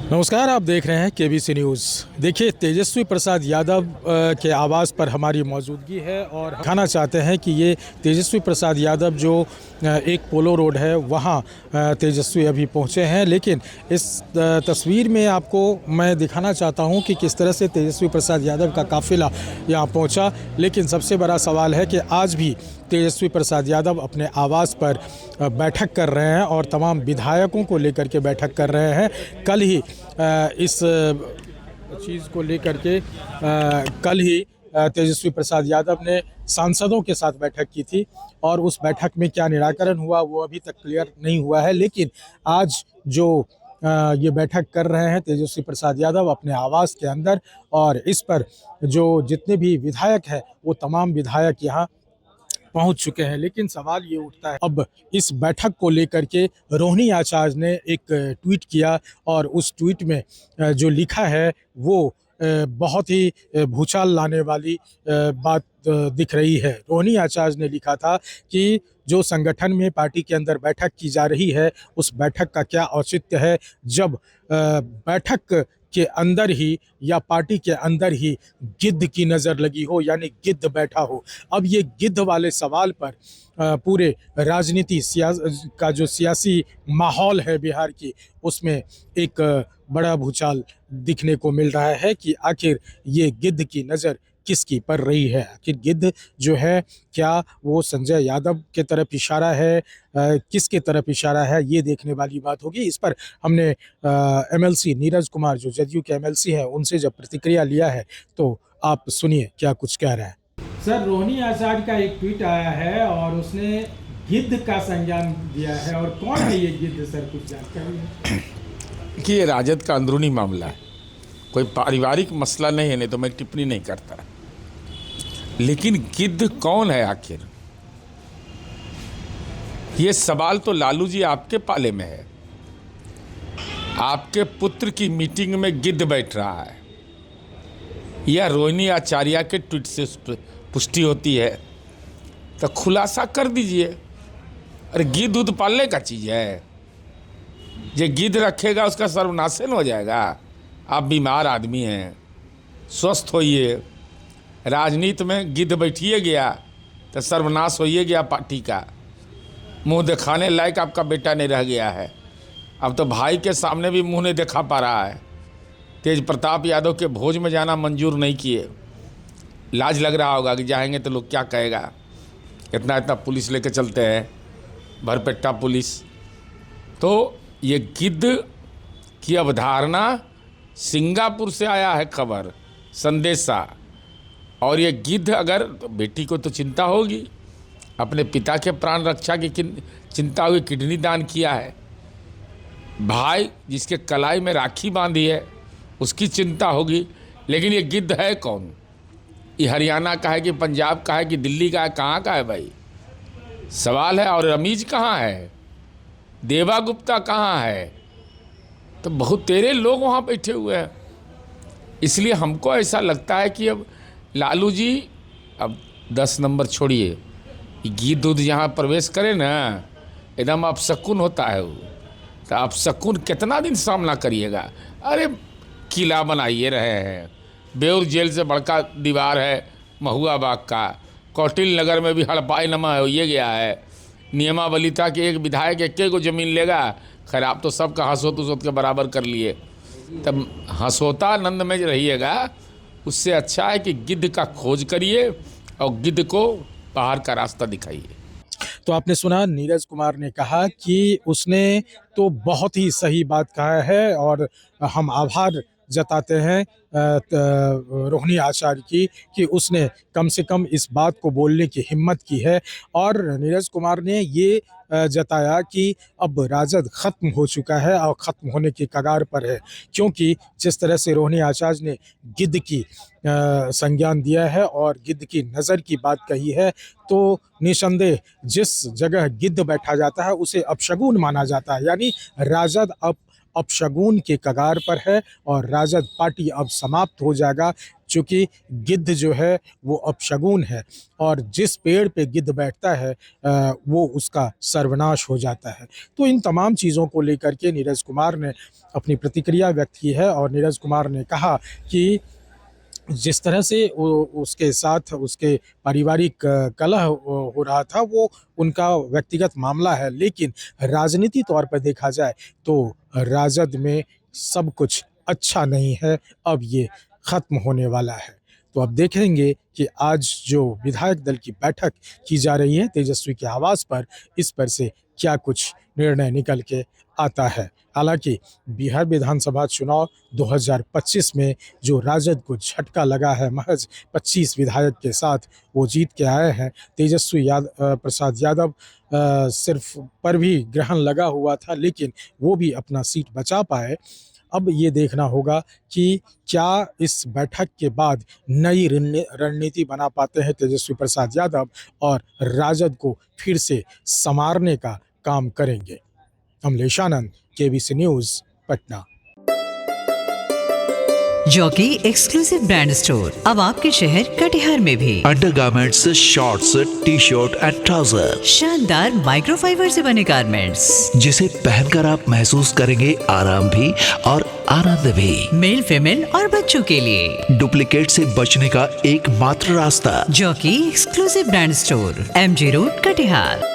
नमस्कार, आप देख रहे हैं केबीसी न्यूज़। देखिए, तेजस्वी प्रसाद यादव के आवास पर हमारी मौजूदगी है और हम दिखाना चाहते हैं कि ये तेजस्वी प्रसाद यादव जो एक पोलो रोड है वहाँ तेजस्वी अभी पहुँचे हैं। लेकिन इस तस्वीर में आपको मैं दिखाना चाहता हूँ कि किस तरह से तेजस्वी प्रसाद यादव का काफ़िला यहाँ पहुँचा। लेकिन सबसे बड़ा सवाल है कि आज भी तेजस्वी प्रसाद यादव अपने आवास पर बैठक कर रहे हैं और तमाम विधायकों को लेकर के बैठक कर रहे हैं। कल ही इस चीज़ को लेकर के कल ही तेजस्वी प्रसाद यादव ने सांसदों के साथ बैठक की थी और उस बैठक में क्या निराकरण हुआ वो अभी तक क्लियर नहीं हुआ है। लेकिन आज जो ये बैठक कर रहे हैं तेजस्वी प्रसाद यादव अपने आवास के अंदर, और इस पर जो जितने भी विधायक हैं वो तमाम विधायक यहाँ पहुंच चुके हैं। लेकिन सवाल ये उठता है अब इस बैठक को लेकर के रोहिणी आचार्य ने एक ट्वीट किया और उस ट्वीट में जो लिखा है वो बहुत ही भूचाल लाने वाली बात दिख रही है। रोहिणी आचार्य ने लिखा था कि जो संगठन में पार्टी के अंदर बैठक की जा रही है उस बैठक का क्या औचित्य है जब बैठक के अंदर ही या पार्टी के अंदर ही गिद्ध की नज़र लगी हो, यानी गिद्ध बैठा हो। अब ये गिद्ध वाले सवाल पर पूरे राजनीति का जो सियासी माहौल है बिहार की, उसमें एक बड़ा भूचाल दिखने को मिल रहा है कि आखिर ये गिद्ध की नज़र किसकी पड़ रही है। आखिर गिद्ध जो है क्या वो संजय यादव के तरफ इशारा है, किसके तरफ इशारा है, ये देखने वाली बात होगी। इस पर हमने एमएलसी नीरज कुमार जो जदयू के एमएलसी हैं उनसे जब प्रतिक्रिया लिया है तो आप सुनिए क्या कुछ कह रहे हैं। सर, रोहिणी आचार्य का एक ट्वीट आया है और उसने गिद्ध का संज्ञान दिया है, और कौन है ये गिद्ध सर, कुछ जानकारी है? कि ये राजद का अंदरूनी मामला है, कोई पारिवारिक मसला नहीं है, नहीं तो मैं टिप्पणी नहीं करता। लेकिन गिद्ध कौन है आखिर, ये सवाल तो लालू जी आपके पाले में है। आपके पुत्र की मीटिंग में गिद्ध बैठ रहा है, यह रोहिणी आचार्य के ट्वीट से पुष्टि होती है, तो खुलासा कर दीजिए। अरे गिद्ध उद पालने का चीज़ है, ये गिद्ध रखेगा उसका सर्वनाशन हो जाएगा। आप बीमार आदमी हैं, स्वस्थ होइए। राजनीति में गिद्ध बैठिए गया तो सर्वनाश होइए गया पार्टी का। मुंह दिखाने लायक आपका बेटा नहीं रह गया है। अब तो भाई के सामने भी मुंह नहीं दिखा पा रहा है। तेज प्रताप यादव के भोज में जाना मंजूर नहीं किए। लाज लग रहा होगा कि जाएंगे तो लोग क्या कहेगा। इतना इतना पुलिस लेके चलते हैं, भरपेटा पुलिस। तो ये गिद्ध की अवधारणा सिंगापुर से आया है खबर, संदेशा। और ये गिद्ध अगर, तो बेटी को तो चिंता होगी, अपने पिता के प्राण रक्षा की चिंता होगी, किडनी दान किया है। भाई जिसके कलाई में राखी बांधी है उसकी चिंता होगी। लेकिन ये गिद्ध है कौन? ये हरियाणा का है कि पंजाब का है कि दिल्ली का है, कहाँ का है भाई, सवाल है। और रमीज कहाँ है, देवा गुप्ता कहाँ है? तो बहुत तेरे लोग वहाँ बैठे हुए हैं। इसलिए हमको ऐसा लगता है कि अब लालू जी, अब 10 नंबर छोड़िए, गिद्ध उद्ध यहाँ प्रवेश करे ना, एकदम अपशकुन होता है वो। तो अपशकुन कितना दिन सामना करिएगा। अरे किला बनाइए रहे हैं, बेउर जेल से बड़का दीवार है महुआ बाग का, कौटिल नगर में भी हड़पाई नमा हो ये गया है। नियमावली था कि एक विधायक एक को ज़मीन लेगा। खैर आप तो सबका हंसोत उसोत के बराबर कर लिए, तब हंसोता आनंद में रहिएगा। उससे अच्छा है कि गिद्ध का खोज करिए और गिद्ध को बाहर का रास्ता दिखाइए। तो आपने सुना, नीरज कुमार ने कहा कि उसने तो बहुत ही सही बात कहा है और हम आभार जताते हैं रोहिणी आचार्य की कि उसने कम से कम इस बात को बोलने की हिम्मत की है। और नीरज कुमार ने ये जताया कि अब राजद ख़त्म हो चुका है और ख़त्म होने की कगार पर है, क्योंकि जिस तरह से रोहिणी आचार्य ने गिद्ध की संज्ञान दिया है और गिद्ध की नज़र की बात कही है, तो निसंदेह जिस जगह गिद्ध बैठा जाता है उसे अपशगुन माना जाता है। यानी राजद अब अपशगुन के कगार पर है और राजद पार्टी अब समाप्त हो जाएगा। चूँकि गिद्ध जो है वो अपशगुन है और जिस पेड़ पे गिद्ध बैठता है वो उसका सर्वनाश हो जाता है। तो इन तमाम चीज़ों को लेकर के नीरज कुमार ने अपनी प्रतिक्रिया व्यक्त की है और नीरज कुमार ने कहा कि जिस तरह से उसके साथ उसके पारिवारिक कलह हो रहा था वो उनका व्यक्तिगत मामला है, लेकिन राजनीति तौर पर देखा जाए तो राजद में सब कुछ अच्छा नहीं है, अब ये ख़त्म होने वाला है। तो अब देखेंगे कि आज जो विधायक दल की बैठक की जा रही है तेजस्वी के आवास पर, इस पर से क्या कुछ निर्णय निकल के आता है। हालांकि बिहार विधानसभा चुनाव 2025 में जो राजद को झटका लगा है, महज 25 विधायक के साथ वो जीत के आए हैं। तेजस्वी प्रसाद यादव सिर्फ पर भी ग्रहण लगा हुआ था, लेकिन वो भी अपना सीट बचा पाए। अब ये देखना होगा कि क्या इस बैठक के बाद नई रणनीति बना पाते हैं तेजस्वी प्रसाद यादव और राजद को फिर से संवारने का काम करेंगे। Amlesh Anand, KBC news, Patna. Jockey exclusive brand store अब आपके शहर कटिहार में भी। Undergarments, shorts, T shirt and trouser, शानदार माइक्रोफाइबर से बने गारमेंट्स जिसे पहनकर आप महसूस करेंगे आराम भी और आनंद भी। मेल, फीमेल और बच्चों के लिए डुप्लीकेट से बचने का एकमात्र रास्ता jockey exclusive brand store, MG road, Katihar.